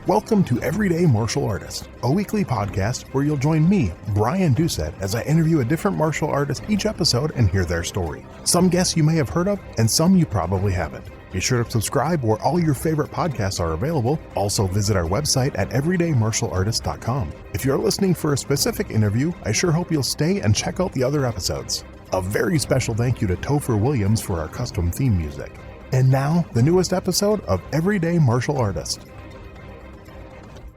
Welcome to Everyday Martial Artist, a weekly podcast where you'll join me, Brian Doucette, as I interview a different martial artist each episode and hear their story. Some guests you may have heard of, and some you probably haven't. Be sure to subscribe where all your favorite podcasts are available. Also visit our website at everydaymartialartist.com. If you're listening for a specific interview, I sure hope you'll stay and check out the other episodes. A very special thank you to Topher Williams for our custom theme music. And now, the newest episode of Everyday Martial Artist.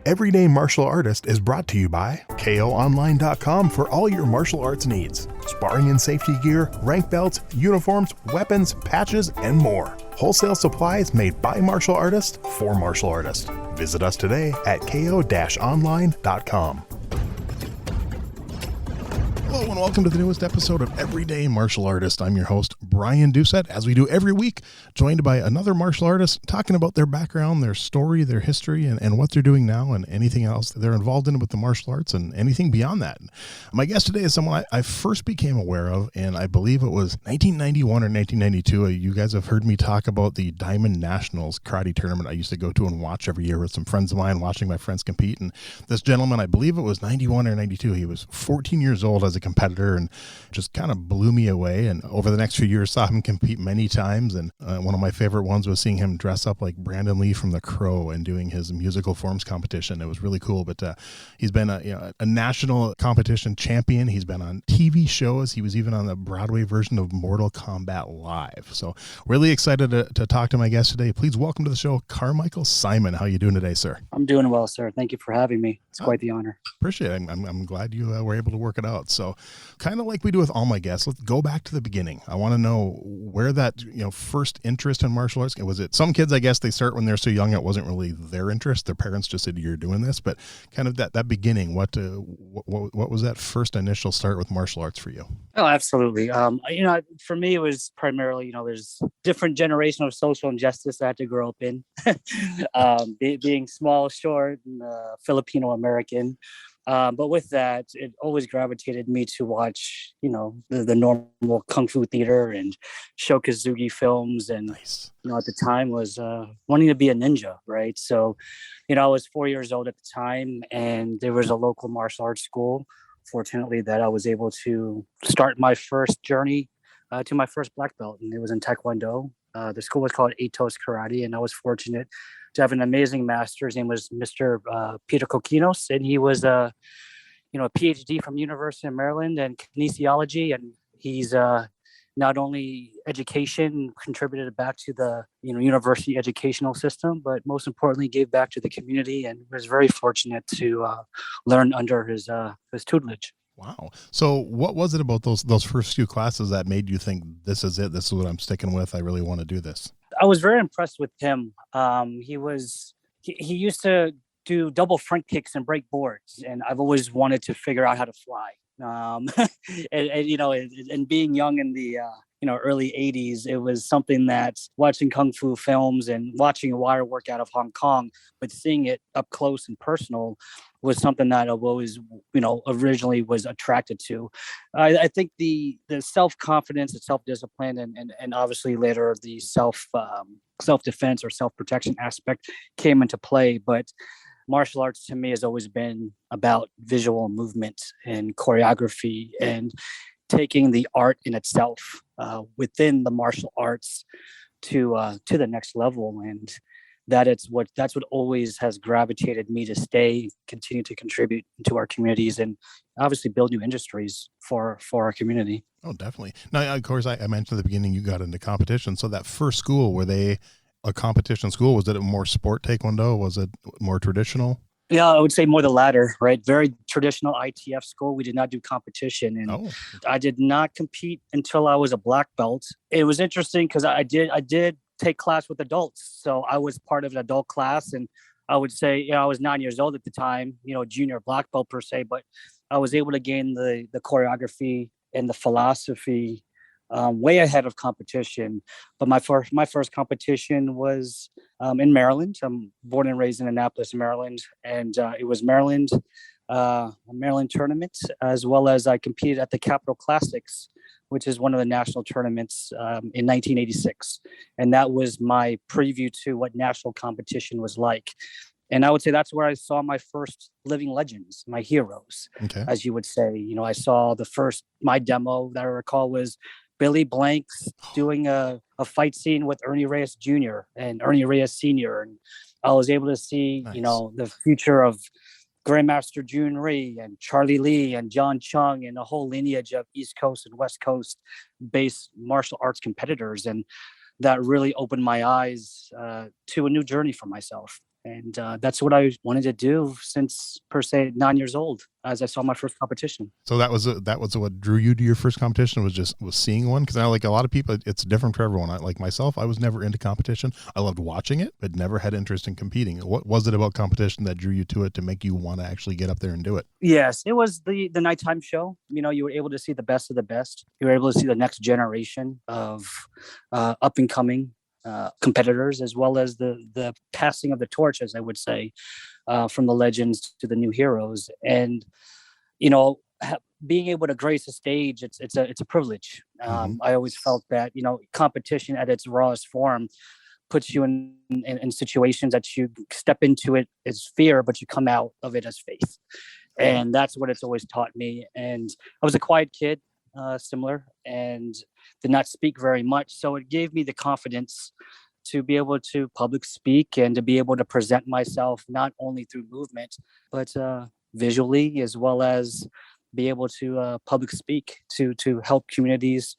Everyday Martial Artist is brought to you by KOOnline.com for all your martial arts needs. Sparring and safety gear, rank belts, uniforms, weapons, patches, and more. Wholesale supplies made by martial artists for martial artists. Visit us today at ko-online.com. Hello and welcome to the newest episode of Everyday Martial Artist. I'm your host, Brian Doucette, as we do every week, joined by another martial artist talking about their background, their story, their history, and what they're doing now and anything else that they're involved in with the martial arts and anything beyond that. My guest today is someone I first became aware of, and I believe it was 1991 or 1992. You guys have heard me talk about the Diamond Nationals karate tournament I used to go to and watch every year with some friends of mine, watching my friends compete. And this gentleman, I believe it was 91 or 92, he was 14 years old as a competitor and just kind of blew me away. And over the next few years, saw him compete many times. And one of my favorite ones was seeing him dress up like Brandon Lee from The Crow and doing his musical forms competition. It was really cool. But he's been a national competition champion. He's been on TV shows. He was even on the Broadway version of Mortal Kombat Live. So really excited to talk to my guest today. Please welcome to the show, Carmichael Simon. How are you doing today, sir? I'm doing well, sir. Thank you for having me. It's quite the honor. Appreciate it. I'm glad you were able to work it out. So kind of like we do with all my guests, let's go back to the beginning. I want to know where that first interest in martial arts, was it some kids, I guess they start when they're so young it wasn't really their interest, their parents just said you're doing this, but kind of that beginning, what was that first initial start with martial arts for you? Oh, absolutely. For me it was primarily, there's different generation of social injustice I had to grow up in. Being small, short, and Filipino American. But with that, it always gravitated me to watch, the normal Kung Fu theater and Shokazugi films. And, nice. At the time was wanting to be a ninja, right? So, I was 4 years old at the time, and there was a local martial arts school, fortunately, that I was able to start my first journey to my first black belt. And it was in Taekwondo. The school was called Atos Karate, and I was fortunate to have an amazing master. His name was Mr. Peter Kokinos, and he was a PhD from University of Maryland and kinesiology, and he's not only education contributed back to the university educational system, but most importantly gave back to the community, and was very fortunate to learn under his tutelage. Wow. So what was it about those first few classes that made you think this is it? This is what I'm sticking with. I really want to do this. I was very impressed with him. He used to do double front kicks and break boards, and I've always wanted to figure out how to fly. And being young in the early 80s, it was something that watching Kung Fu films and watching a wire work out of Hong Kong, but seeing it up close and personal was something that I've always, originally was attracted to. I think the self-confidence and self-discipline and obviously later the self-defense or self-protection aspect came into play. But martial arts to me has always been about visual movement and choreography and taking the art in itself within the martial arts to the next level. And that's what always has gravitated me to continue to contribute to our communities and obviously build new industries for our community. Oh, definitely. Now, of course, I mentioned at the beginning you got into competition. So that first school, were they a competition school? Was it a more sport Taekwondo? Was it more traditional? Yeah, I would say more the latter, right? Very traditional ITF school. We did not do competition, and I did not compete until I was a black belt. It was interesting because I did take class with adults, so I was part of an adult class, and I would say, I was 9 years old at the time, junior black belt per se, but I was able to gain the choreography and the philosophy way ahead of competition. But my first competition was in Maryland. I'm born and raised in Annapolis, Maryland, and it was a Maryland tournament, as well as I competed at the Capitol Classics, which is one of the national tournaments in 1986. And that was my preview to what national competition was like. And I would say that's where I saw my first living legends, my heroes, Okay. as you would say. I saw my demo that I recall was Billy Blanks doing a fight scene with Ernie Reyes Jr. and Ernie Reyes Sr. And I was able to see, Nice. the future of Grandmaster Jun Ree and Charlie Lee and John Chung and a whole lineage of East Coast and West Coast based martial arts competitors. And that really opened my eyes to a new journey for myself. And that's what I wanted to do since, per se, 9 years old, as I saw my first competition. So that was what drew you to your first competition, was seeing one? Because I know, like a lot of people, it's different for everyone. Like myself, I was never into competition. I loved watching it, but never had interest in competing. What was it about competition that drew you to it to make you want to actually get up there and do it? Yes, it was the nighttime show. You were able to see the best of the best. You were able to see the next generation of up and coming competitors, as well as the passing of the torch, as I would say, from the legends to the new heroes. And being able to grace a stage, it's a privilege. I always felt that competition at its rawest form puts you in situations that you step into it as fear, but you come out of it as faith. And that's what it's always taught me. And I was a quiet kid, similar, and did not speak very much. So it gave me the confidence to be able to public speak and to be able to present myself not only through movement, but visually, as well as be able to public speak to help communities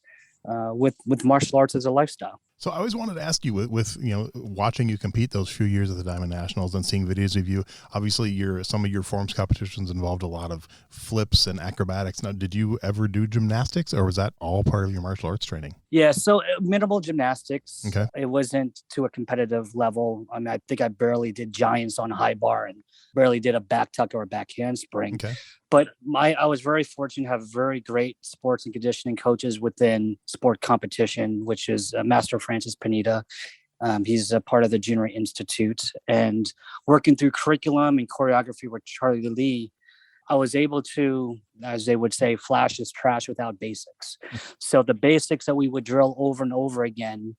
with martial arts as a lifestyle. So I always wanted to ask you, with watching you compete those few years at the Diamond Nationals and seeing videos of you, obviously some of your forms competitions involved a lot of flips and acrobatics. Now, did you ever do gymnastics, or was that all part of your martial arts training? Yeah, so minimal gymnastics. Okay. It wasn't to a competitive level. I mean, I think I barely did giants on high bar and barely did a back tuck or a back handspring. Okay. But I was very fortunate to have very great sports and conditioning coaches within sport competition, which is Master Francis Pineda. He's a part of the Junior Institute, and working through curriculum and choreography with Charlie Lee, I was able to, as they would say, flash is trash without basics. So the basics that we would drill over and over again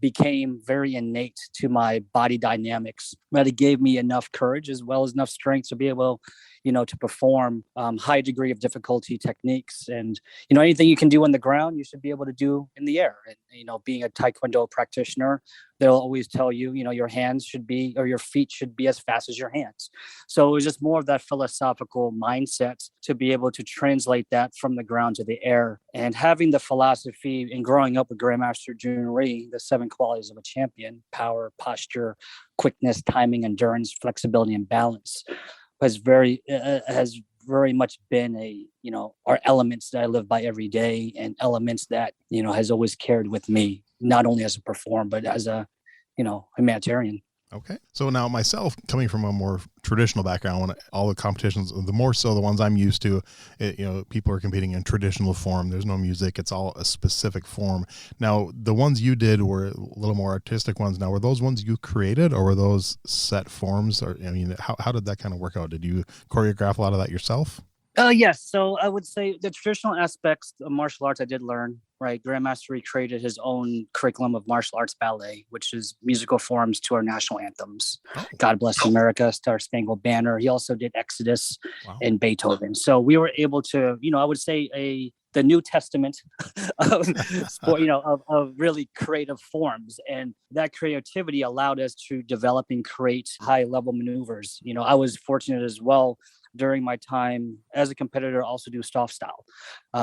became very innate to my body dynamics. But it gave me enough courage as well as enough strength to be able, to perform high degree of difficulty techniques. And, anything you can do on the ground, you should be able to do in the air. And, being a Taekwondo practitioner, they'll always tell you, your hands should be, or your feet should be as fast as your hands. So it was just more of that philosophical mindset to be able to translate that from the ground to the air. And having the philosophy and growing up with Grandmaster Jun Ree, the 7 qualities of a champion: power, posture, quickness, timing, endurance, flexibility, and balance, has very much been are elements that I live by every day, and elements that, has always carried with me, not only as a performer, but as a, humanitarian. Okay. So now, myself, coming from a more traditional background, when all the competitions, the more so the ones I'm used to, people are competing in traditional form. There's no music. It's all a specific form. Now, the ones you did were a little more artistic ones. Now, were those ones you created, or were those set forms? Or, how did that kind of work out? Did you choreograph a lot of that yourself? Yes. So I would say the traditional aspects of martial arts I did learn, right? Grandmaster Ree created his own curriculum of martial arts ballet, which is musical forms to our national anthems. Oh. God Bless America, Star Spangled Banner. He also did Exodus. Wow. And Beethoven. So we were able to, I would say the New Testament of sport, of really creative forms. And that creativity allowed us to develop and create high level maneuvers. I was fortunate as well during my time as a competitor, also do soft style.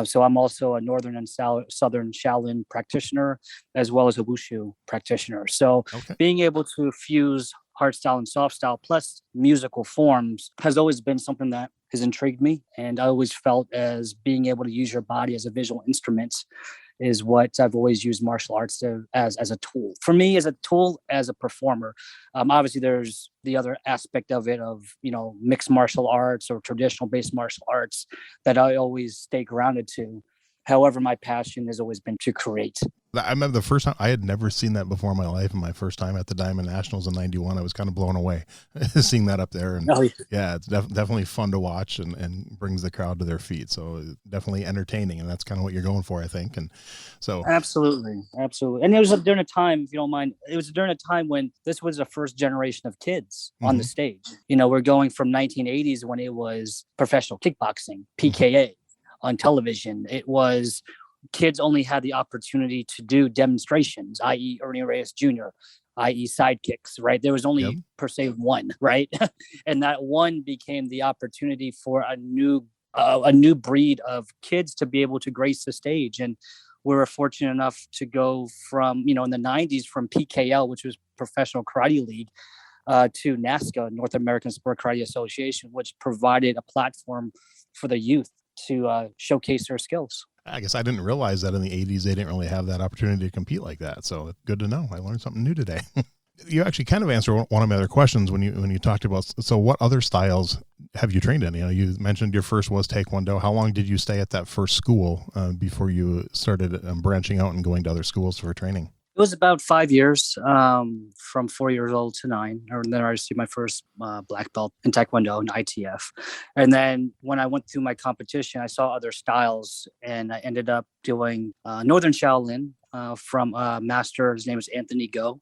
So I'm also a Northern and Southern Shaolin practitioner, as well as a Wushu practitioner. So being able to fuse hard style and soft style plus musical forms has always been something that has intrigued me. And I always felt as being able to use your body as a visual instrument is what I've always used martial arts as a tool. For me, as a tool, as a performer. Obviously, there's the other aspect of it of, mixed martial arts or traditional based martial arts that I always stay grounded to. However, my passion has always been to create. I remember the first time, I had never seen that before in my life. And my first time at the Diamond Nationals in 91, I was kind of blown away seeing that up there. And yeah, it's definitely fun to watch and brings the crowd to their feet. So definitely entertaining. And that's kind of what you're going for, I think. And so. Absolutely. And it was during a time, if you don't mind, it was during a time when this was the first generation of kids on the stage. We're going from 1980s when it was professional kickboxing, PKA on television. It was kids only had the opportunity to do demonstrations, i.e. Ernie Reyes Jr., i.e. sidekicks, right? There was only per se one, right? And that one became the opportunity for a new breed of kids to be able to grace the stage. And we were fortunate enough to go from, in the 90s, from PKL, which was Professional Karate League, to NASKA, North American Sport Karate Association, which provided a platform for the youth to showcase their skills. I guess I didn't realize that in the 80s, they didn't really have that opportunity to compete like that. So good to know. I learned something new today. You actually kind of answered one of my other questions when you talked about, so what other styles have you trained in? You mentioned your first was Taekwondo. How long did you stay at that first school before you started branching out and going to other schools for training? It was about 5 years, from 4 years old to 9. And then I received my first black belt in Taekwondo and ITF. And then when I went through my competition, I saw other styles, and I ended up doing Northern Shaolin from a master. His name is Anthony Go,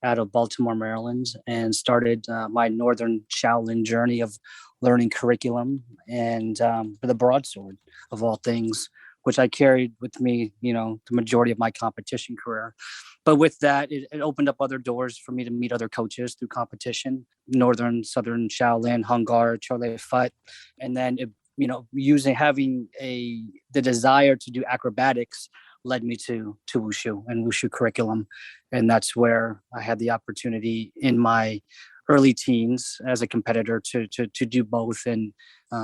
out of Baltimore, Maryland, and started my Northern Shaolin journey of learning curriculum and the broadsword of all things, which I carried with me, the majority of my competition career. But with that, it opened up other doors for me to meet other coaches through competition, Northern, Southern Shaolin, Hungar, Chole Fut. And then, having the desire to do acrobatics led me to Wushu and Wushu curriculum. And that's where I had the opportunity in my early teens as a competitor to do both and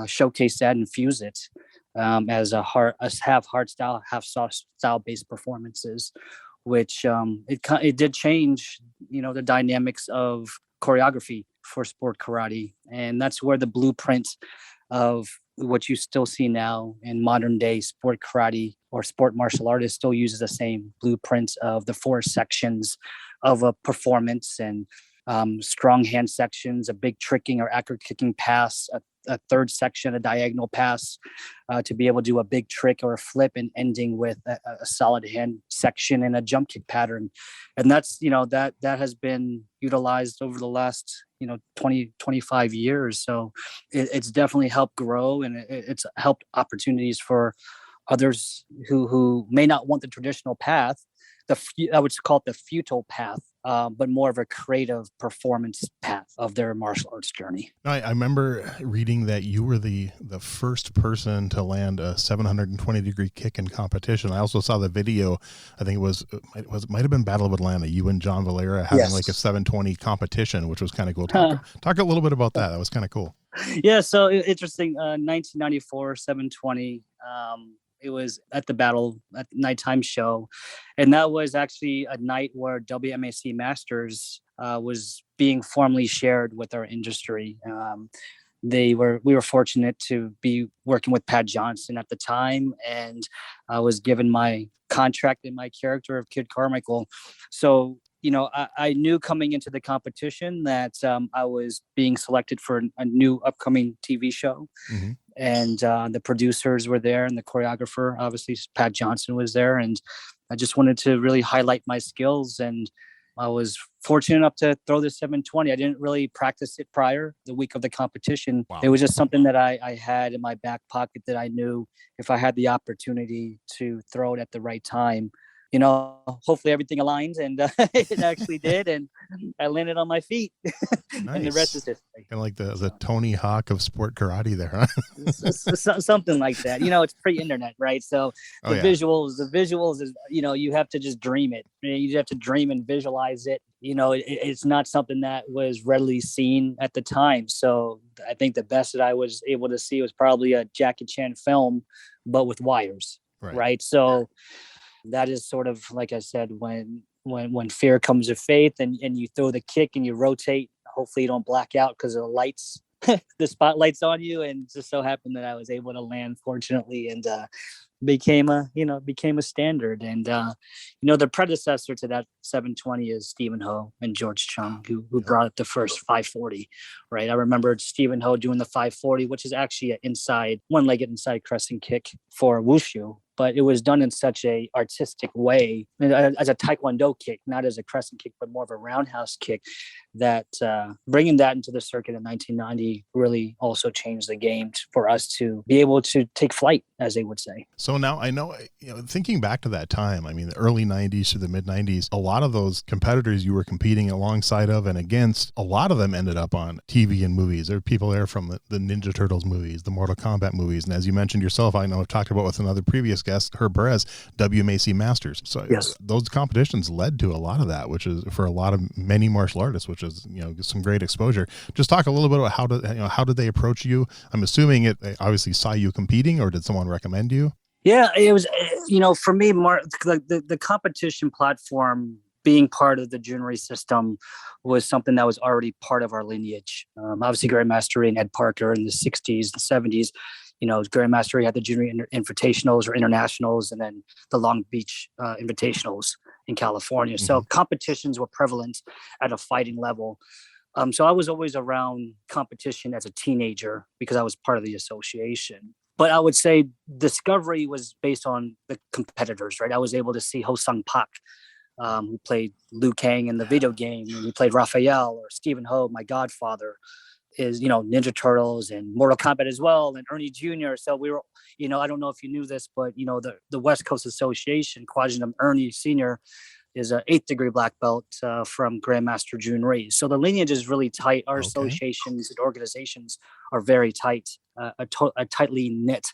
showcase that and fuse it as half hard style, half soft style based performances, which it did change, the dynamics of choreography for sport karate. And that's where the blueprint of what you still see now in modern day sport karate or sport martial artists still uses the same blueprints of the 4 sections of a performance and strong hand sections, a big tricking or accurate kicking pass, a third section, a diagonal pass, to be able to do a big trick or a flip, and ending with a solid hand section and a jump kick pattern. And that's, that has been utilized over the last, 20, 25 years. So it's definitely helped grow, and it's helped opportunities for others who may not want the traditional path. I would call it the futile path, but more of a creative performance path of their martial arts journey. I remember reading that you were the first person to land a 720-degree kick in competition. I also saw the video. I think it might have been Battle of Atlanta. You and John Valera having like a 720 competition, which was kind of cool. Talk a little bit about that. That was kind of cool. Yeah, so interesting. 1994 720. It was at the battle at the nighttime show. And that was actually a night where WMAC Masters was being formally shared with our industry. We were fortunate to be working with Pat Johnson at the time, and I was given my contract and my character of Kid Carmichael. So, I knew coming into the competition that I was being selected for a new upcoming TV show. Mm-hmm. And the producers were there, and the choreographer, obviously Pat Johnson, was there. And I just wanted to really highlight my skills. And I was fortunate enough to throw the 720. I didn't really practice it prior the week of the competition. Wow. It was just something that I had in my back pocket that I knew if I had the opportunity to throw it at the right time, hopefully everything aligned, and it actually did, and I landed on my feet. Nice. And the rest is history. Kind of like the Tony Hawk of sport karate there, huh? Something like that. It's pre-internet, right? So the visuals is, you have to just dream it. You have to dream and visualize it. It's not something that was readily seen at the time. So I think the best that I was able to see was probably a Jackie Chan film, but with wires, right? So that is sort of, like I said, when fear comes with faith, and you throw the kick and you rotate, hopefully you don't black out because of the lights, the spotlight's on you. And just so happened that I was able to land, fortunately, and became a standard. And the predecessor to that 720 is Stephen Ho and George Chung, who brought up the first 540. Right, I remember Stephen Ho doing the 540, which is actually an one-legged inside crescent kick for wushu, but it was done in such a artistic way as a taekwondo kick, not as a crescent kick, but more of a roundhouse kick, that bringing that into the circuit in 1990 really also changed the game for us to be able to take flight, as they would say. So now I know, thinking back to that time, I mean, the early 90s to the mid 90s, a lot of those competitors you were competing alongside of and against, a lot of them ended up on TV and movies. There are people there from the Ninja Turtles movies, the Mortal Kombat movies. And as you mentioned yourself, I know I've talked about with another previous guest, Herb Perez, WMAC Masters. So yes, those competitions led to a lot of that, which is for many martial artists, which is, some great exposure. Just talk a little bit about how did they approach you? I'm assuming they obviously saw you competing, or did someone recommend you? Yeah, it was, for me, more the competition platform, being part of the Junri system, was something that was already part of our lineage. Obviously, Grandmaster and Ed Parker in the 60s and 70s, Grandmaster had the Junri Invitationals or Internationals, and then the Long Beach Invitationals in California. Mm-hmm. So competitions were prevalent at a fighting level. So I was always around competition as a teenager because I was part of the association. But I would say discovery was based on the competitors, right? I was able to see Ho Sung Pak, who played Liu Kang in the video game, and he played Raphael, or Stephen Ho, my godfather, is, Ninja Turtles and Mortal Kombat as well, and Ernie Jr. So we were, I don't know if you knew this, but, the West Coast Association, Kwajinam Ernie Sr., is an 8th degree black belt from Grandmaster Junri. So the lineage is really tight. Our associations and organizations are very tight, tightly knit.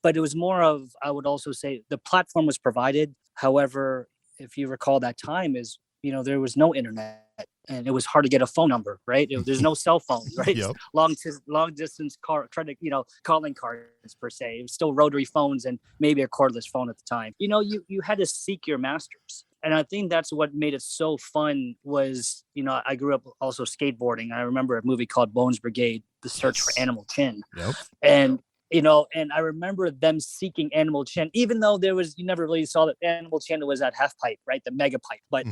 But it was more of, I would also say, the platform was provided. However, if you recall that time there was no internet, and it was hard to get a phone number, right? There's no cell phones, right? Yep. Long distance calling cards per se. It was still rotary phones and maybe a cordless phone at the time. You had to seek your masters. And I think that's what made it so fun was, I grew up also skateboarding. I remember a movie called Bones Brigade, The Search for Animal Chin. Yep. And I remember them seeking Animal Chin, even though you never really saw that Animal Chin was that half pipe, right? The mega pipe. But,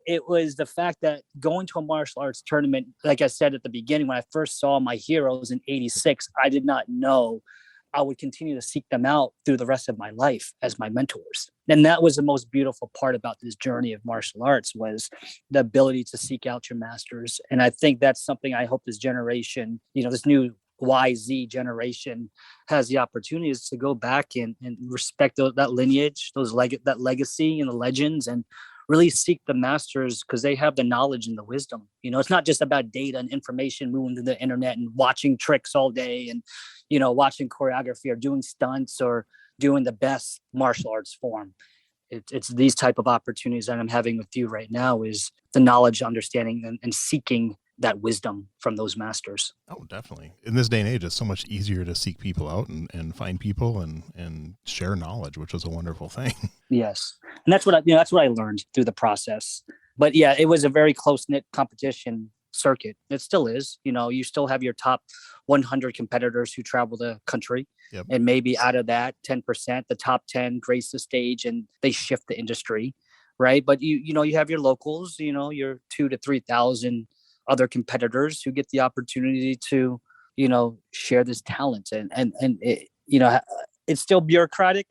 it was the fact that going to a martial arts tournament, like I said at the beginning, when I first saw my heroes in 86, I did not know I would continue to seek them out through the rest of my life as my mentors. And that was the most beautiful part about this journey of martial arts, was the ability to seek out your masters. And I think that's something I hope this generation, this new YZ generation, has the opportunities to go back and respect that lineage, that legacy and the legends, and really seek the masters, because they have the knowledge and the wisdom. It's not just about data and information moving to the internet and watching tricks all day and, watching choreography or doing stunts or doing the best martial arts form. It's these type of opportunities that I'm having with you right now, is the knowledge, understanding, and seeking that wisdom from those masters. Oh, definitely. In this day and age, it's so much easier to seek people out and find people and share knowledge, which is a wonderful thing. Yes. And that's what I learned through the process. But yeah, it was a very close-knit competition circuit. It still is. You still have your top 100 competitors who travel the country. Yep. And maybe out of that 10%, the top 10 grace the stage and they shift the industry, right? But you have your locals, your 2,000 to 3,000 other competitors who get the opportunity to, share this talent. And it, it's still bureaucratic.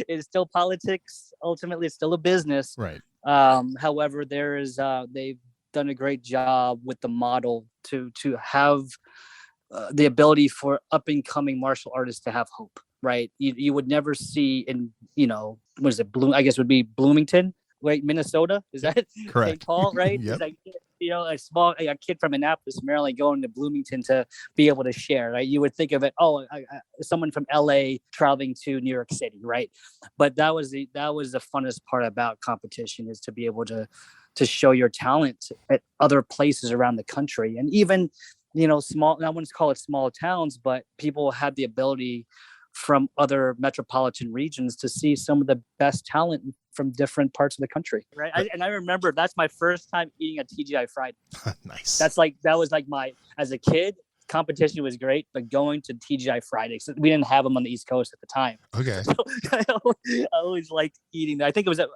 It's still politics. Ultimately, it's still a business. Right. However, they've done a great job with the model to have the ability for up and coming martial artists to have hope. Right. You would never see in, what is it? I guess it would be Bloomington. Wait, Minnesota? Is that correct? St. Paul, right? Yep. A kid from Annapolis, Maryland, going to Bloomington to be able to share, right? You would think of it, someone from LA traveling to New York City, right? But that was the funnest part about competition, is to be able to show your talent at other places around the country. And even, small, I wouldn't call it small towns, but people had the ability from other metropolitan regions to see some of the best talent from different parts of the country. Right. I remember that's my first time eating a TGI Friday. Nice. That was like as a kid, competition was great, but going to TGI Fridays, we didn't have them on the East Coast at the time. Okay. So I always liked eating. I think the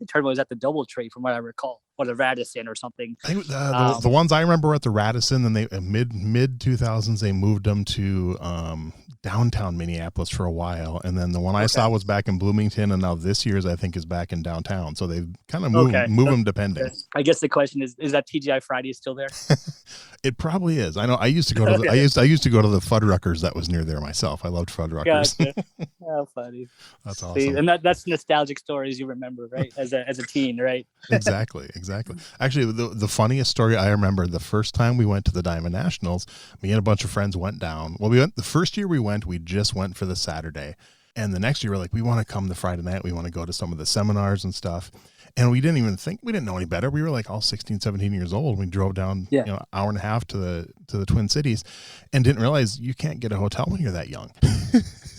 tournament was at the DoubleTree, from what I recall, or the Radisson or something. I think the ones I remember were at the Radisson. Then they mid 2000s they moved them to downtown Minneapolis for a while, and then the one I saw was back in Bloomington, and now this year's I think is back in downtown. So they kind of move them depending. I guess the question is that TGI Friday still there? It probably is. I know. I used to go to the, I used to go to the Fuddruckers that was near there myself. I loved Fuddruckers. Gotcha. Oh, funny. That's awesome. See, and that's nostalgic stories you remember, right? As a teen, right? Exactly. Actually, the funniest story I remember, the first time we went to the Diamond Nationals, me and a bunch of friends went down. Well, the first year we just went for the Saturday. And the next year we're like, we want to come the Friday night. We want to go to some of the seminars and stuff. And we didn't know any better. We were like all 16, 17 years old. We drove down, hour and a half to the Twin Cities and didn't realize you can't get a hotel when you're that young.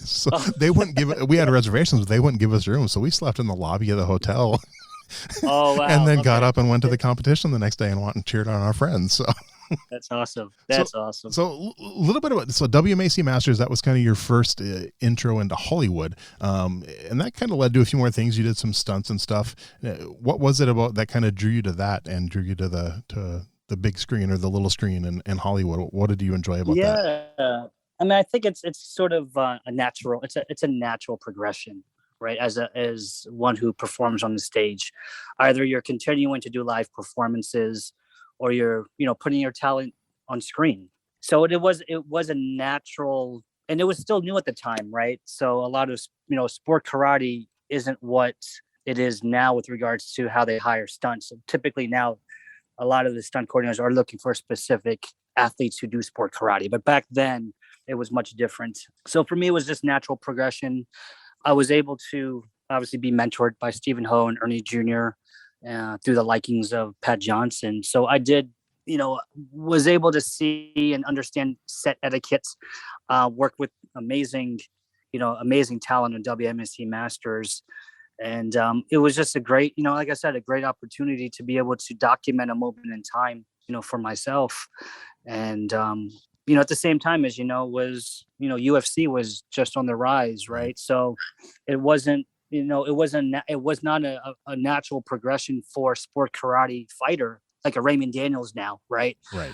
So they wouldn't we had reservations, but they wouldn't give us room. So we slept in the lobby of the hotel. Oh, wow. And then got up and went to the competition the next day and went and cheered on our friends. So that's awesome. Awesome. So a little bit about WMAC Masters. That was kind of your first intro into Hollywood, and that kind of led to a few more things. You did some stunts and stuff. What was it about that kind of drew you to that and drew you to the big screen or the little screen in Hollywood? What did you enjoy about that? Yeah, I mean, I think it's sort of a natural. It's a natural progression. Right, as one who performs on the stage, either you're continuing to do live performances, or you're putting your talent on screen. So it was a natural, and it was still new at the time, right? So a lot of sport karate isn't what it is now with regards to how they hire stunts. So typically now, a lot of the stunt coordinators are looking for specific athletes who do sport karate, but back then it was much different. So for me, it was just natural progression. I was able to obviously be mentored by Stephen Ho and Ernie Jr. Through the likings of Pat Johnson. So I did, was able to see and understand set etiquettes, work with amazing talent in WMSC Masters. And it was just a great, like I said, a great opportunity to be able to document a moment in time, for myself. And, at the same time, as UFC was just on the rise, right? So it wasn't, it was not a natural progression for a sport karate fighter like a Raymond Daniels now, right? Right.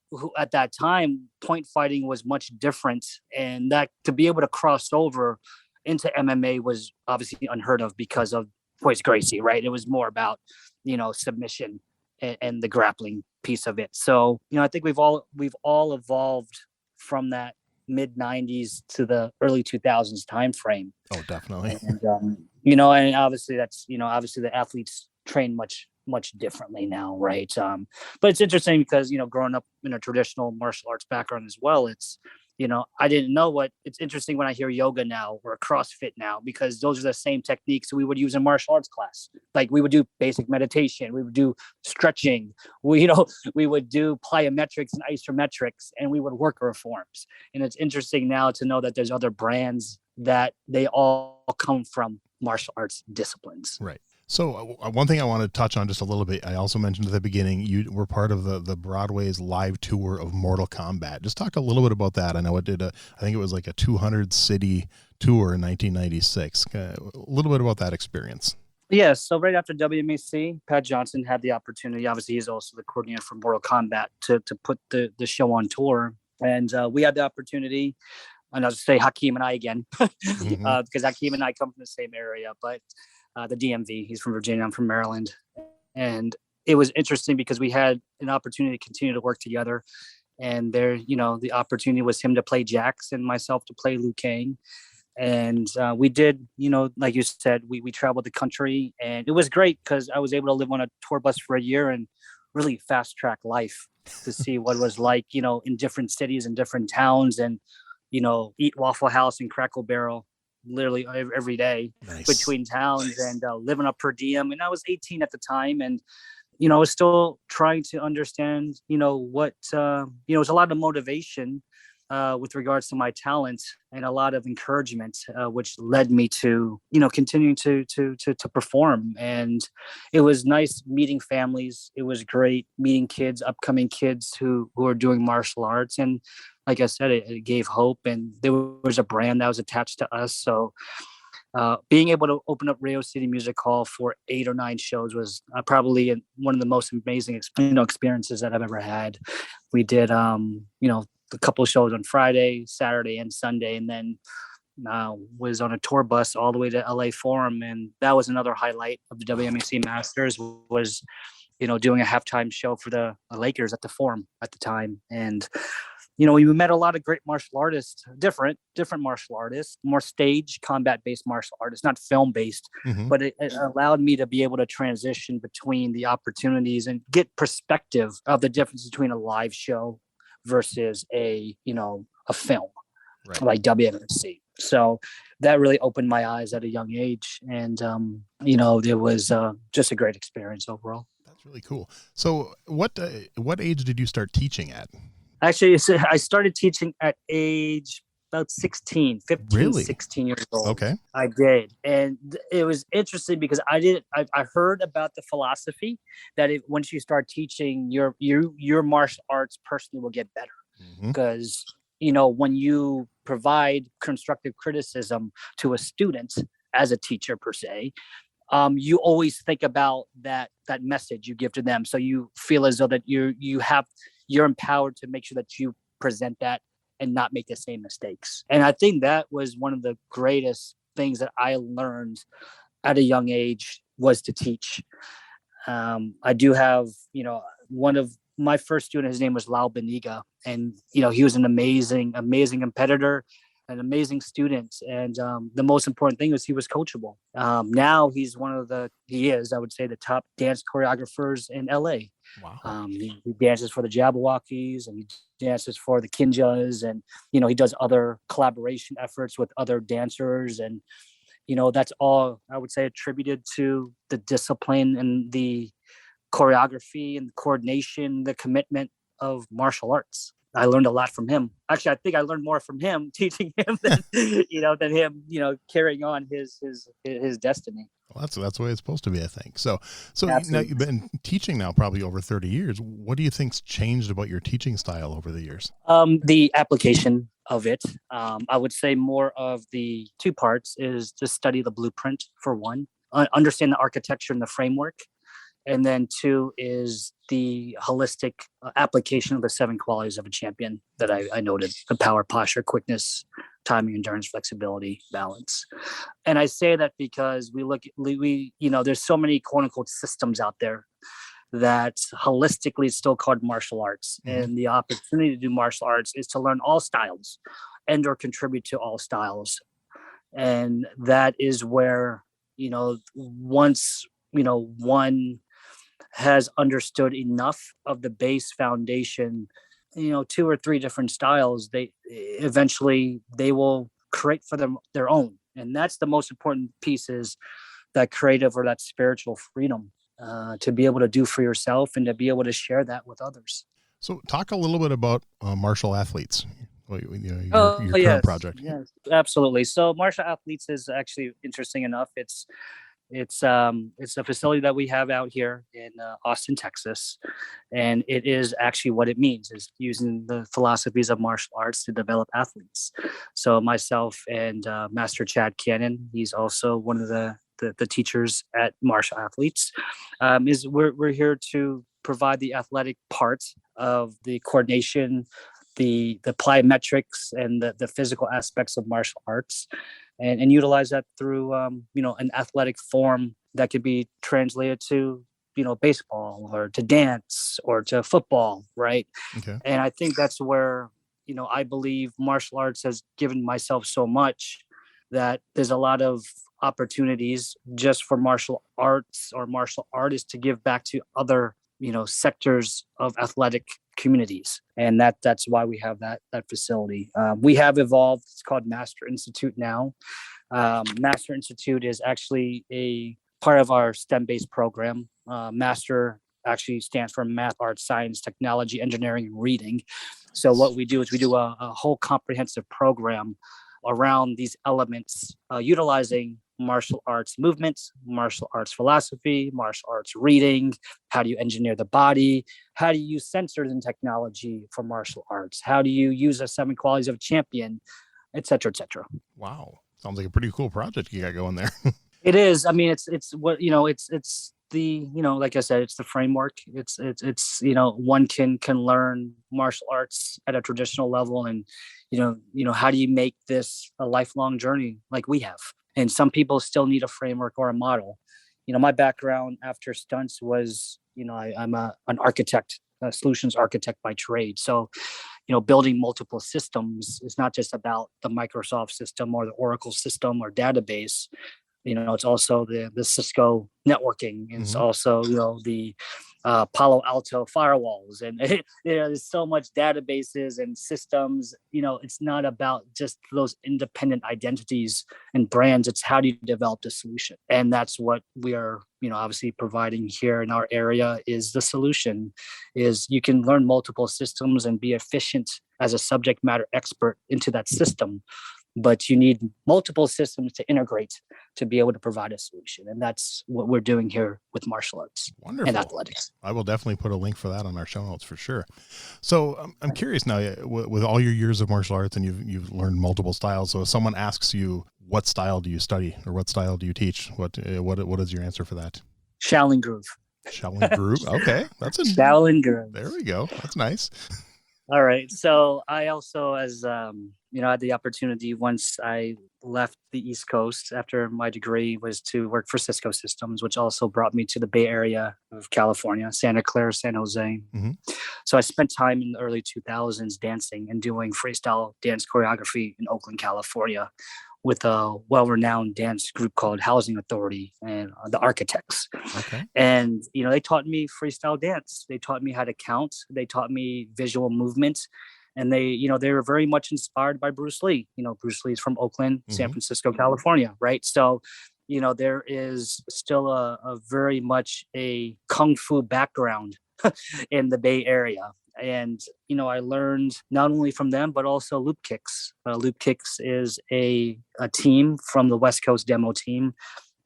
Who at that time, point fighting was much different, and that to be able to cross over into MMA was obviously unheard of because of Royce Gracie, right? It was more about, submission and the grappling piece of it. So, I think we've all evolved from that mid 90s to the early 2000s time frame. Oh, definitely. And, and obviously that's, obviously the athletes train much differently now, right? But it's interesting because, growing up in a traditional martial arts background as well, it's, I didn't know it's interesting when I hear yoga now or CrossFit now, because those are the same techniques we would use in martial arts class. Like we would do basic meditation, we would do stretching, we would do plyometrics and isometrics, and we would work our forms. And it's interesting now to know that there's other brands that they all come from martial arts disciplines. Right. So one thing I want to touch on just a little bit, I also mentioned at the beginning, you were part of the Broadway's live tour of Mortal Kombat. Just talk a little bit about that. I know it did I think it was like a 200 city tour in 1996. A little bit about that experience. Yeah. So right after WMAC, Pat Johnson had the opportunity. Obviously, he's also the coordinator for Mortal Kombat to put the show on tour. And we had the opportunity, and I'll just say Hakeem and I again, because Hakeem and I come from the same area, but the DMV. He's from Virginia. I'm from Maryland. And it was interesting because we had an opportunity to continue to work together. And there, the opportunity was him to play Jax and myself to play Liu Kang. And we did, like you said, we traveled the country, and it was great because I was able to live on a tour bus for a year and really fast track life to see what it was like, in different cities and different towns, and, eat Waffle House and Crackle Barrel literally every day. Nice. Between towns, and living up per diem. And I was 18 at the time, and I was still trying to understand, what it was a lot of motivation with regards to my talent, and a lot of encouragement, which led me to, continuing to perform. And it was nice meeting families. It was great meeting kids, upcoming kids who are doing martial arts. And like I said, it gave hope, and there was a brand that was attached to us. So being able to open up Radio City Music Hall for 8 or 9 shows was probably one of the most amazing experiences that I've ever had. We did, a couple of shows on Friday, Saturday, and Sunday, and then was on a tour bus all the way to LA Forum. And that was another highlight of the WMAC Masters, was, doing a halftime show for the Lakers at the Forum at the time. And we met a lot of great martial artists, different martial artists, more stage combat-based martial artists, not film-based, but it allowed me to be able to transition between the opportunities and get perspective of the difference between a live show versus a film, right, like WMAC. So that really opened my eyes at a young age. And, it was just a great experience overall. That's really cool. So what age did you start teaching at? Actually, I started teaching at age about 15, really? 16 years old. Okay. I did. And it was interesting because I heard about the philosophy that once you start teaching, your martial arts personally will get better. Because, when you provide constructive criticism to a student as a teacher per se, you always think about that message you give to them. So you feel as though that you're empowered to make sure that you present that and not make the same mistakes. And I think that was one of the greatest things that I learned at a young age, was to teach. I do have, one of my first student, his name was Lau Beniga, and, he was an amazing competitor, an amazing student. And the most important thing was he was coachable. Now he is, I would say, the top dance choreographers in LA. Wow. He dances for the Jabberwockies, and he dances for the Kinjas, and, he does other collaboration efforts with other dancers. And, that's all, I would say, attributed to the discipline and the choreography and the coordination, the commitment of martial arts. I learned a lot from him. Actually, I think I learned more from him teaching him than him, carrying on his destiny. Well, that's the way it's supposed to be, I think. So now you've been teaching now probably over 30 years. What do you think's changed about your teaching style over the years? The application of it. I would say more of the 2 parts is to study the blueprint, for one, understand the architecture and the framework. And then 2 is the holistic application of the 7 qualities of a champion that I noted: the power, posture, quickness, timing, endurance, flexibility, balance. And I say that because there's so many quote unquote systems out there that holistically is still called martial arts. And the opportunity to do martial arts is to learn all styles and or contribute to all styles. And that is where, once, one has understood enough of the base foundation, 2 or 3 different styles, they will create for them their own. And that's the most important piece, is that creative or that spiritual freedom, to be able to do for yourself and to be able to share that with others. So talk a little bit about martial athletes, your current project. Yes, absolutely. So Martial Athletes is actually interesting enough. It's a facility that we have out here in Austin, Texas, and it is actually what it means, is using the philosophies of martial arts to develop athletes. So myself and Master Chad Cannon, he's also one of the teachers at Martial Athletes, we're here to provide the athletic parts of the coordination, the plyometrics, and the physical aspects of martial arts, and utilize that through an athletic form that could be translated to baseball, or to dance, or to football, right? Okay. And I think that's where I believe martial arts has given myself so much, that there's a lot of opportunities just for martial arts or martial artists to give back to other sectors of athletic communities. And that's why we have that facility. We have evolved. It's called Master Institute now. Master Institute is actually a part of our STEM-based program. Master actually stands for math, art, science, technology, engineering, and reading. So what we do is we do a whole comprehensive program around these elements, utilizing martial arts movements, martial arts philosophy, martial arts reading. How do you engineer the body? How do you use sensors and technology for martial arts? How do you use the 7 qualities of a champion, et cetera, et cetera. Wow. Sounds like a pretty cool project you got going there. It is. I mean, it's what, it's the, like I said, it's the framework. It's, one can learn martial arts at a traditional level. And, how do you make this a lifelong journey like we have? And some people still need a framework or a model. My background after stunts was, I'm an architect, a solutions architect by trade. So, building multiple systems is not just about the Microsoft system or the Oracle system or database. It's also the Cisco networking. It's also, the Palo Alto firewalls. And there's so much databases and systems. It's not about just those independent identities and brands. It's how do you develop the solution? And that's what we are, obviously providing here in our area. Is the solution is you can learn multiple systems and be efficient as a subject matter expert into that system. But you need multiple systems to integrate to be able to provide a solution. And that's what we're doing here with martial arts. Wonderful. And athletics. I will definitely put a link for that on our show notes for sure. So I'm curious now, with all your years of martial arts and you've learned multiple styles. So if someone asks you, what style do you study or what style do you teach? What is your answer for that? Shaolin Groove. Shaolin Groove. Okay. That's a Shaolin Groove. There we go. That's nice. All right. So I also, as had the opportunity once I left the East Coast after my degree, was to work for Cisco Systems, which also brought me to the Bay Area of California, Santa Clara, San Jose. So I spent time in the early 2000s dancing and doing freestyle dance choreography in Oakland, California, with a well-renowned dance group called Housing Authority and the Architects. Okay. And, they taught me freestyle dance. They taught me how to count. They taught me visual movement. And they were very much inspired by Bruce Lee. Bruce Lee's from Oakland, San Francisco, California, right? So, there is still a very much a Kung Fu background in the Bay Area. And, I learned not only from them, but also Loop Kicks. Loop Kicks is a team from the West Coast demo team.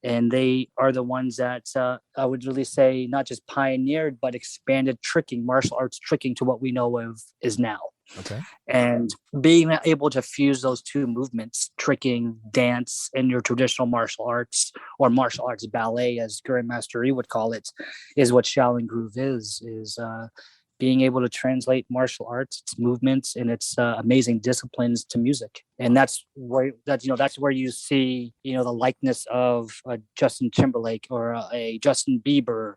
And they are the ones that I would really say not just pioneered, but expanded tricking, martial arts tricking to what we know of is now. Okay. And being able to fuse those two movements, tricking, dance, and your traditional martial arts or martial arts ballet, as Grandmaster E would call it, is what Shaolin Groove is being able to translate martial arts, its movements, and its amazing disciplines to music. And that's where you see, the likeness of Justin Timberlake or a Justin Bieber,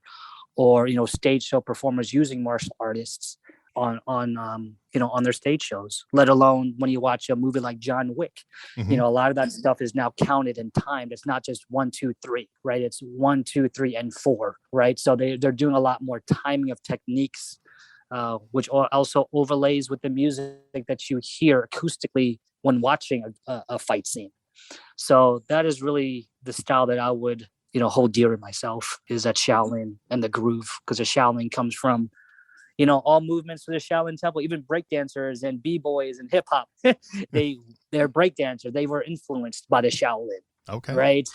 or stage show performers using martial artists on their stage shows, let alone when you watch a movie like John Wick. A lot of that stuff is now counted and timed. It's not just 1, 2, 3, right? It's 1, 2, 3, and 4, right? So they're doing a lot more timing of techniques, which also overlays with the music that you hear acoustically when watching a fight scene. So that is really the style that I would, hold dear to myself, is that Shaolin and the groove, because the Shaolin comes from, all movements for the Shaolin temple, even breakdancers and b-boys and hip hop, they're breakdancers. They were influenced by the Shaolin. Okay. Right.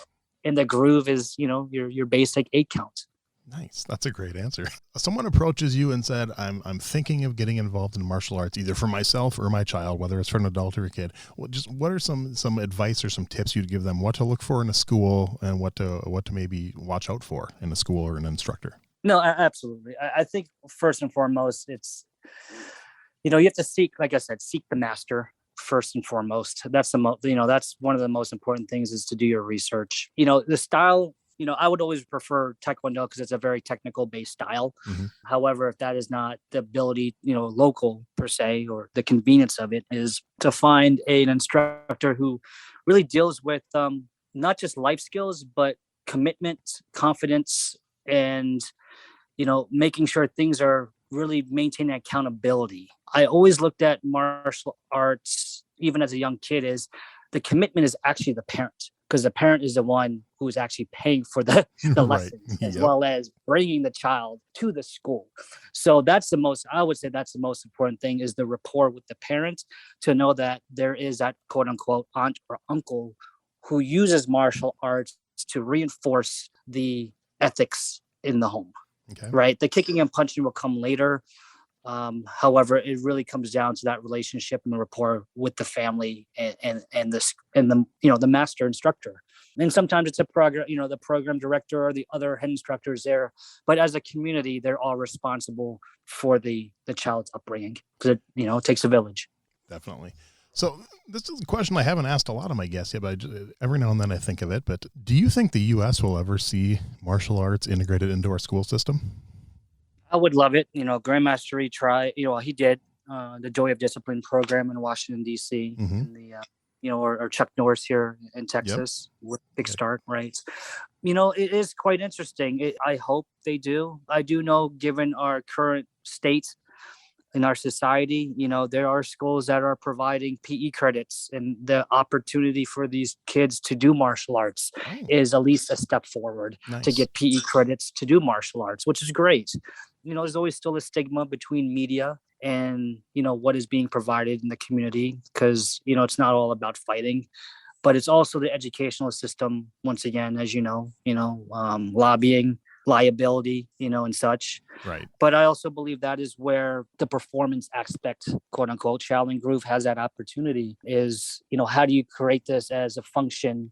And the groove is, your basic 8 count. Nice. That's a great answer. Someone approaches you and said, I'm thinking of getting involved in martial arts, either for myself or my child, whether it's for an adult or a kid. What are some advice or some tips you'd give them, what to look for in a school and what to maybe watch out for in a school or an instructor? No, absolutely. I think first and foremost, it's, you have to seek, like I said, seek the master first and foremost. That's that's one of the most important things, is to do your research. The style, I would always prefer Taekwondo because it's a very technical based style. However, if that is not the ability, local per se, or the convenience of it, is to find an instructor who really deals with not just life skills, but commitment, confidence, and, making sure things are really maintaining accountability. I always looked at martial arts, even as a young kid, is the commitment is actually the parent. because the parent is the one who is actually paying for the Right. lessons as Yep. well as bringing the child to the school. So I would say that's the most important thing, is the rapport with the parent, to know that there is that quote unquote aunt or uncle who uses martial arts to reinforce the ethics in the home, Okay. right? The kicking and punching will come later. However, it really comes down to that relationship and the rapport with the family and the the master instructor. And sometimes it's a program, the program director or the other head instructors there. But as a community, they're all responsible for the child's upbringing, because it takes a village. Definitely. So this is a question I haven't asked a lot of my guests yet, but every now and then I think of it. But do you think the U.S. will ever see martial arts integrated into our school system? I would love it. Grandmaster Lee tried, he did the Joy of Discipline program in Washington, D.C. Mhm. and or Chuck Norris here in Texas with Big Yep. Start, right? It is quite interesting. I hope they do. I do know, given our current state in our society, there are schools that are providing PE credits, and the opportunity for these kids to do martial arts Oh, is at least a step forward to nice. get PE credits to do martial arts, which is great. There's always still a stigma between media and, what is being provided in the community, because, it's not all about fighting, but it's also the educational system, once again, as lobbying, liability, and such. Right. But I also believe that is where the performance aspect, quote unquote, Shaolin Groove has that opportunity, is, how do you create this as a function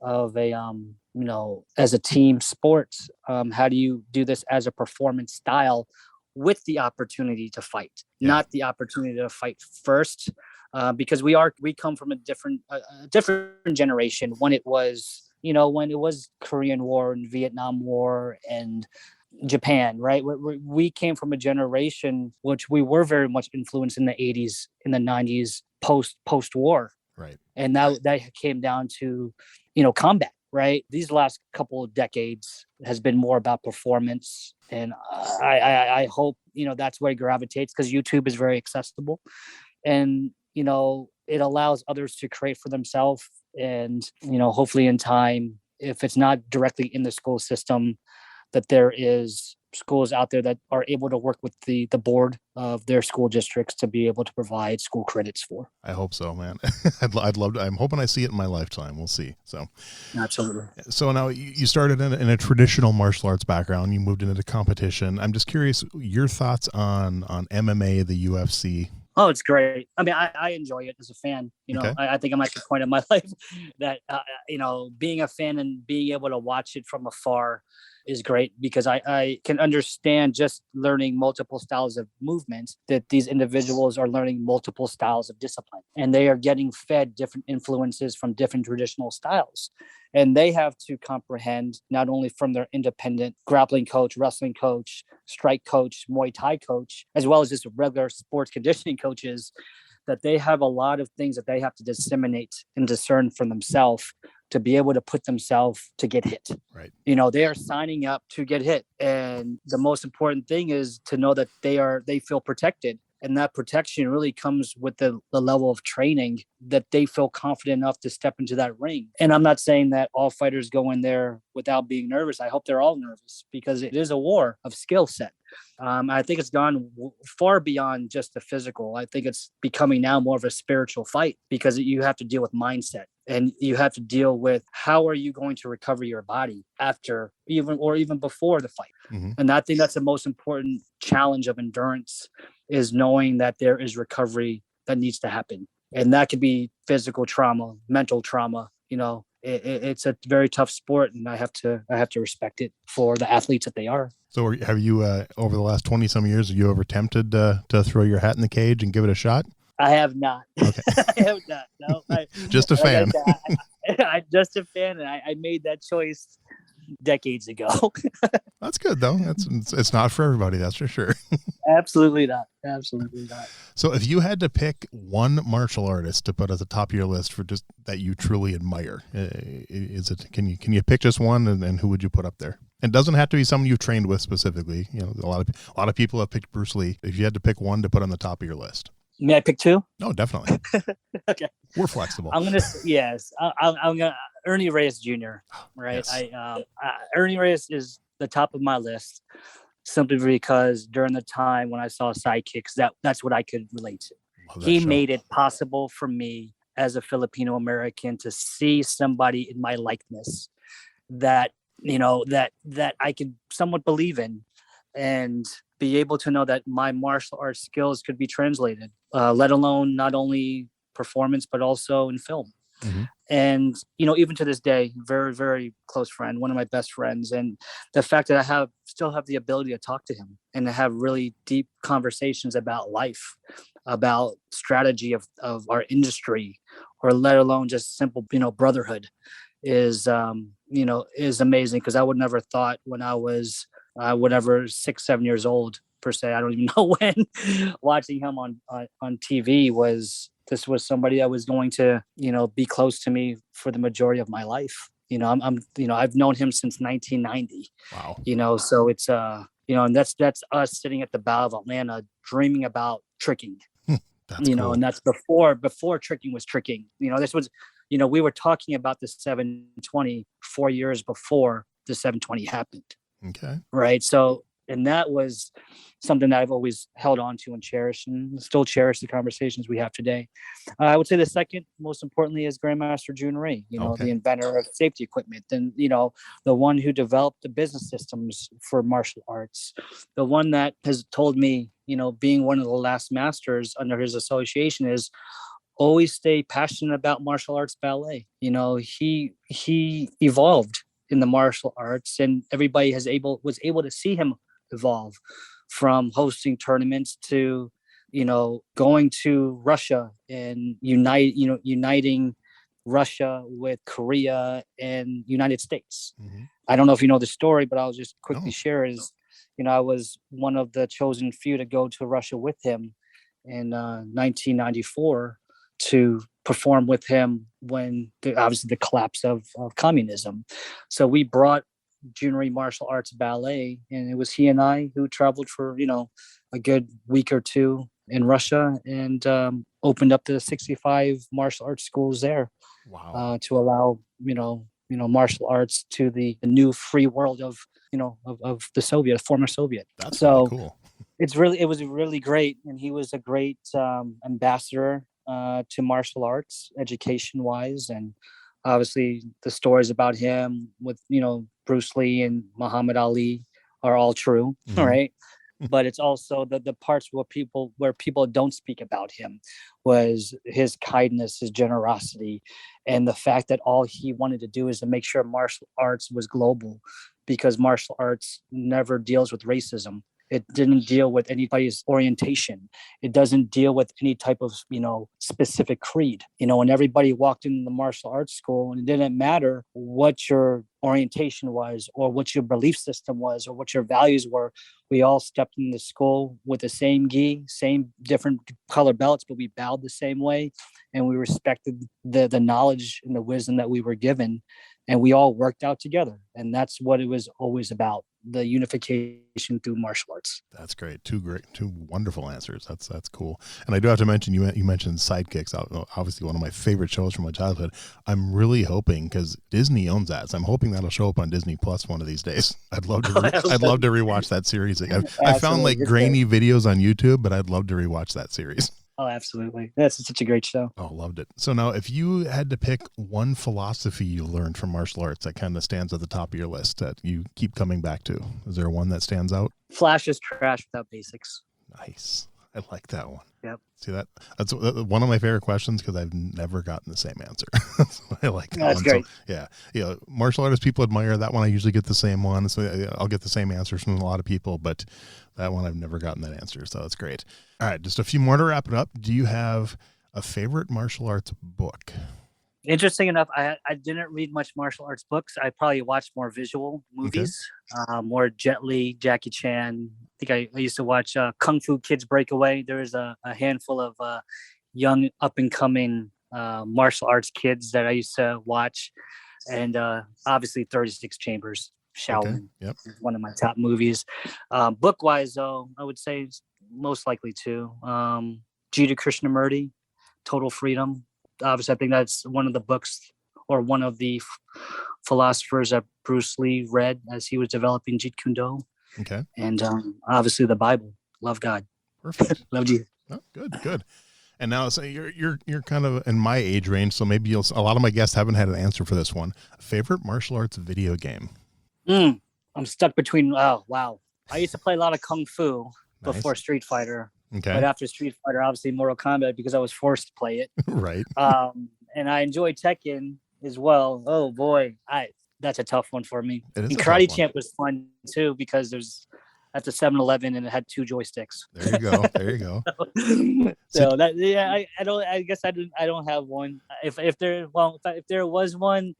of as a team sport? How do you do this as a performance style with the opportunity to fight, not the opportunity to fight first? Because we come from a different generation, when it was, when it was Korean War and Vietnam War and Japan, right? We came from a generation which we were very much influenced in the 80s, in the 90s, post-war. Right. And that came down to, combat, right? These last couple of decades has been more about performance. And I hope, that's where it gravitates, because YouTube is very accessible. And, it allows others to create for themselves. And, hopefully in time, if it's not directly in the school system, that there is schools out there that are able to work with the board of their school districts to be able to provide school credits for. I hope so, man. I'd love to. I'm hoping I see it in my lifetime. We'll see. So, Absolutely. So now you started in a traditional martial arts background. You moved into competition. I'm just curious your thoughts on MMA, the UFC. Oh, it's great. I mean, I enjoy it as a fan. Okay. I think I'm at the point in my life that, being a fan and being able to watch it from afar is great, because I can understand, just learning multiple styles of movement, that these individuals are learning multiple styles of discipline, and they are getting fed different influences from different traditional styles. And they have to comprehend, not only from their independent grappling coach, wrestling coach, strike coach, Muay Thai coach, as well as just regular sports conditioning coaches, that they have a lot of things that they have to disseminate and discern for themselves to be able to put themselves to get hit. Right. They are signing up to get hit. And the most important thing is to know that they feel protected. And that protection really comes with the level of training, that they feel confident enough to step into that ring. And I'm not saying that all fighters go in there without being nervous. I hope they're all nervous, because it is a war of skill set. I think it's gone far beyond just the physical. I think it's becoming now more of a spiritual fight, because you have to deal with mindset, and you have to deal with how are you going to recover your body after even before the fight. Mm-hmm. And I think that's the most important challenge of endurance, is knowing that there is recovery that needs to happen. And that could be physical trauma, mental trauma. It's a very tough sport, and I have to respect it for the athletes that they are. So have you, over the last 20 some years, have you ever attempted to throw your hat in the cage and give it a shot? I have not. Okay. I have not. No, Just a fan. I'm just a fan, and I made that choice decades ago. That's good though. It's not for everybody, that's for sure. Absolutely not. Absolutely not. So if you had to pick one martial artist to put at the top of your list for just that you truly admire, can you pick just one, and who would you put up there? It doesn't have to be someone you've trained with specifically. A lot of people have picked Bruce Lee. If you had to pick one to put on the top of your list. May I pick two? No, definitely. Okay. We're flexible. I'm gonna yes. I'm gonna Ernie Reyes Jr. Right. Yes. Ernie Reyes is the top of my list simply because during the time when I saw Sidekicks, that's what I could relate to. Love that He show. made it possible for me as a Filipino American to see somebody in my likeness that, that I could somewhat believe in, and be able to know that my martial arts skills could be translated, let alone not only performance, but also in film. Mm-hmm. And, even to this day, very, very close friend, one of my best friends. And the fact that I still have the ability to talk to him and to have really deep conversations about life, about strategy of our industry, or let alone just simple, brotherhood is, is amazing. Cause I would never thought when I was, whatever, 6, 7 years old per se, I don't even know when, watching him on TV this was somebody that was going to, be close to me for the majority of my life. I've known him since 1990. Wow. So it's, and that's us sitting at the bow of Atlanta dreaming about tricking, That's cool. and that's before tricking was tricking. This was, we were talking about the 720 4 years before the 720 happened. Okay. Right. So, and that was something that I've always held on to and cherished, and still cherish the conversations we have today. I would say the second most importantly is Grandmaster Jun Ray, Okay. the inventor of safety equipment, and, the one who developed the business systems for martial arts, the one that has told me, being one of the last masters under his association, is always stay passionate about martial arts ballet. He evolved in the martial arts, and everybody was able to see him evolve from hosting tournaments to, going to Russia and uniting Russia with Korea and United States. Mm-hmm. I don't know if you know the story, but I'll just quickly No. share is, I was one of the chosen few to go to Russia with him in 1994 to perform with him when obviously the collapse of communism. So we brought Junior Martial Arts Ballet, and it was he and I who traveled for, a good week or two in Russia, and opened up the 65 martial arts schools there. Wow. To allow, martial arts to the new free world of, of the former Soviet. That's so really cool. it was really great. And he was a great ambassador to martial arts education wise. And obviously the stories about him with, Bruce Lee and Muhammad Ali are all true. Mm-hmm. Right. But it's also the parts where people don't speak about him was his kindness, his generosity, and the fact that all he wanted to do is to make sure martial arts was global, because martial arts never deals with racism. It didn't deal with anybody's orientation. It doesn't deal with any type of, specific creed. When everybody walked into the martial arts school, and it didn't matter what your orientation was or what your belief system was or what your values were. We all stepped in the school with the same gi, same different color belts, but we bowed the same way, and we respected the knowledge and the wisdom that we were given, and we all worked out together. And that's what it was always about, the unification through martial arts. That's great. Two wonderful answers. That's cool. And I do have to mention, you mentioned Sidekicks, obviously one of my favorite shows from my childhood. I'm really hoping, because Disney owns that, so I'm hoping that'll show up on Disney Plus one of these days. I'd love to rewatch that series. I found like grainy videos on YouTube, but I'd love to rewatch that series. Oh, absolutely. That's such a great show. Oh, loved it. So now, if you had to pick one philosophy you learned from martial arts that kind of stands at the top of your list that you keep coming back to, is there one that stands out? Flash is trash without basics. Nice. I like that one. Yep. See that's one of my favorite questions, because I've never gotten the same answer. So I like that That's one. great. So, yeah. Martial artists people admire that one. I usually get the same one. So I'll get the same answers from a lot of people, but that one I've never gotten that answer. So that's great. All right. Just a few more to wrap it up. Do you have a favorite martial arts book? Interesting enough, I didn't read much martial arts books. I probably watched more visual movies, more Jet Li, Jackie Chan. I think I used to watch Kung Fu Kids Breakaway. There was a handful of young up-and-coming martial arts kids that I used to watch. And obviously 36 Chambers, Shaolin, is one of my top movies. Book-wise, though, I would say most likely two. Jita Krishnamurti, Total Freedom. Obviously, I think that's one of the books or one of the philosophers that Bruce Lee read as he was developing Jeet Kune Do. Okay. And obviously the Bible. Love God. Perfect. Love Jesus. Oh, good. And now, so you're kind of in my age range, so maybe a lot of my guests haven't had an answer for this one. Favorite martial arts video game? I'm stuck between. Oh wow! I used to play a lot of Kung Fu before Nice. Street Fighter. Okay. But after Street Fighter, obviously Mortal Kombat because I was forced to play it. Right. And I enjoy Tekken as well. Oh boy, that's a tough one for me. It is And a Karate tough one. Champ was fun too because that's a 7-Eleven and it had 2 joysticks. There you go. There you go. So that I guess I don't have one. If there was one,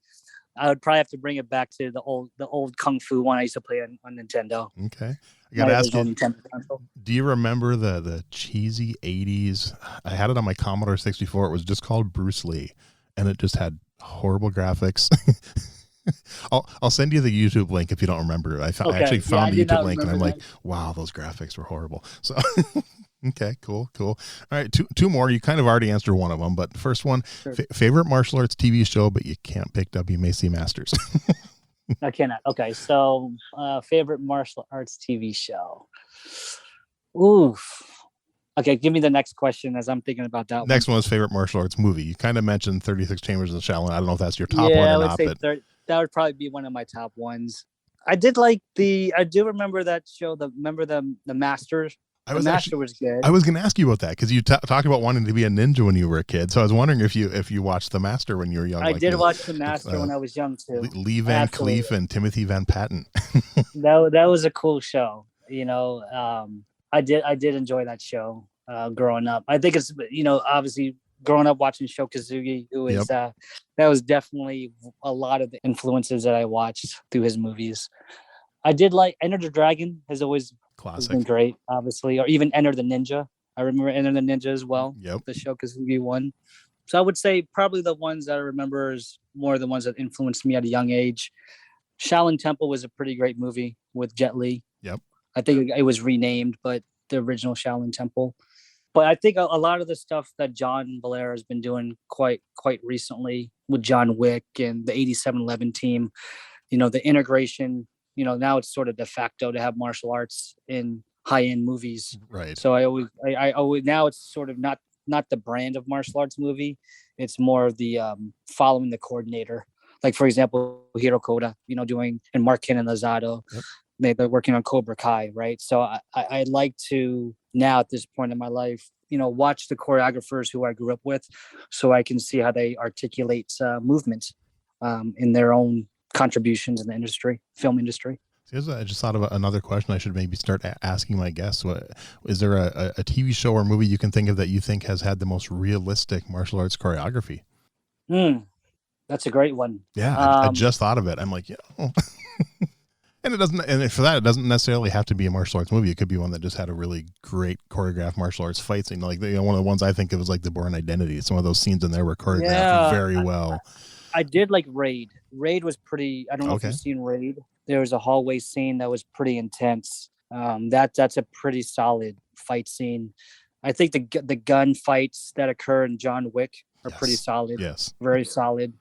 I would probably have to bring it back to the old Kung Fu one I used to play on Nintendo. Okay. I got to ask you, Nintendo console. do you remember the cheesy 80s? I had it on my Commodore 64. It was just called Bruce Lee, and it just had horrible graphics. I'll send you the YouTube link if you don't remember it. Actually found the YouTube link, and I'm like, wow, those graphics were horrible. So, okay, cool. All right, two more. You kind of already answered one of them, but the first one, Sure. Favorite martial arts TV show, but you can't pick WMAC Masters. I cannot. Okay, so favorite martial arts TV show. Oof. Okay, give me the next question as I'm thinking about that. Next one is favorite martial arts movie. You kind of mentioned 36 Chambers of Shaolin. I don't know if that's your top one I or would not, say but that would probably be one of my top ones. I do remember that show. Remember the Masters. The Master was good. I was going to ask you about that because you talked about wanting to be a ninja when you were a kid. So I was wondering if you watched the Master when you were young. I did watch the Master when I was young too. Lee Van Cleef and Timothy Van Patten. that was a cool show. I did enjoy that show growing up. I think it's obviously growing up watching Sho Kosugi, who is that was definitely a lot of the influences that I watched through his movies. I did like Enter the Dragon has always been great, obviously, or even Enter the Ninja. I remember Enter the Ninja as well. Yep. The Sho Kosugi one. So I would say probably the ones that I remember is more the ones that influenced me at a young age. Shaolin Temple was a pretty great movie with Jet Li. Yep. I think it was renamed, but the original Shaolin Temple. But I think a lot of the stuff that John Valera has been doing quite recently with John Wick and the 8711 team, the integration, now it's sort of de facto to have martial arts in high-end movies. Right. So I always now it's sort of not the brand of martial arts movie. It's more of the following the coordinator. Like, for example, Hiro Koda, doing, and Mark Ken and Lozado. Yep. They're working on Cobra Kai, right? So I like to now at this point in my life, watch the choreographers who I grew up with, so I can see how they articulate movement in their own contributions in the film industry. I just thought of another question I should maybe start asking my guests. Is there a TV show or movie you can think of that you think has had the most realistic martial arts choreography? That's a great one. Yeah, I just thought of it. I'm like, And for that, it doesn't necessarily have to be a martial arts movie. It could be one that just had a really great choreographed martial arts fight scene. Like, one of the ones I think of is like The Bourne Identity. Some of those scenes in there were choreographed very well. I did like Raid. Raid was pretty. I don't know if you've seen Raid. There was a hallway scene that was pretty intense. That's a pretty solid fight scene. I think the gun fights that occur in John Wick are pretty solid. Yes, very solid.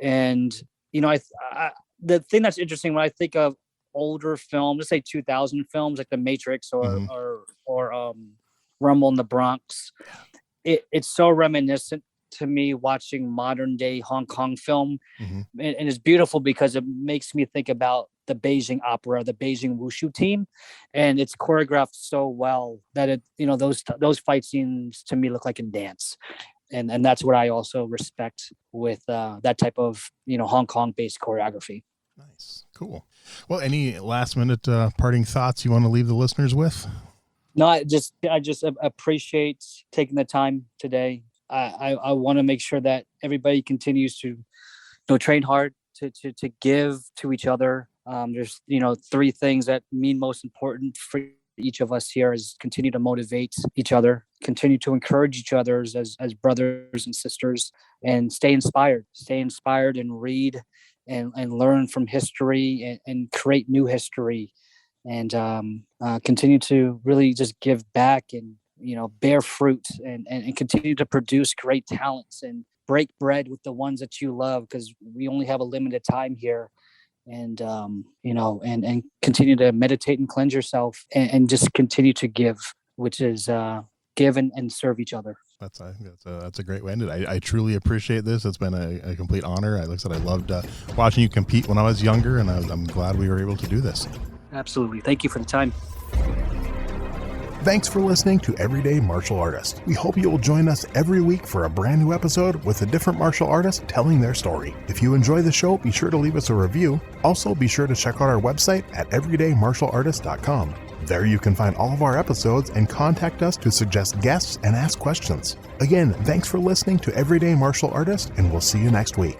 And the thing that's interesting when I think of older films, let's say 2000 films like The Matrix or Rumble in the Bronx, it's so reminiscent to me watching modern day Hong Kong film. And it's beautiful because it makes me think about the Beijing opera, the Beijing Wushu team, and it's choreographed so well that it those fight scenes to me look like a dance. And that's what I also respect with that type of Hong Kong based choreography. Nice. Cool. Well, any last minute parting thoughts you want to leave the listeners with? No, I just appreciate taking the time today. I want to make sure that everybody continues to train hard, to give to each other. There's 3 things that mean most important for each of us here is continue to motivate each other, continue to encourage each other as brothers and sisters, and stay inspired and read and learn from history and create new history, and continue to really just give back and bear fruit and continue to produce great talents and break bread with the ones that you love, because we only have a limited time here. And and continue to meditate and cleanse yourself, and just continue to give, which is give and serve each other. That's a great way to end it. I truly appreciate this. It's been a complete honor. Like I said, I loved watching you compete when I was younger, and I'm glad we were able to do this. Absolutely. Thank you for the time. Thanks for listening to Everyday Martial Artist. We hope you will join us every week for a brand new episode with a different martial artist telling their story. If you enjoy the show, be sure to leave us a review. Also, be sure to check out our website at everydaymartialartist.com. There you can find all of our episodes and contact us to suggest guests and ask questions. Again, thanks for listening to Everyday Martial Artist, and we'll see you next week.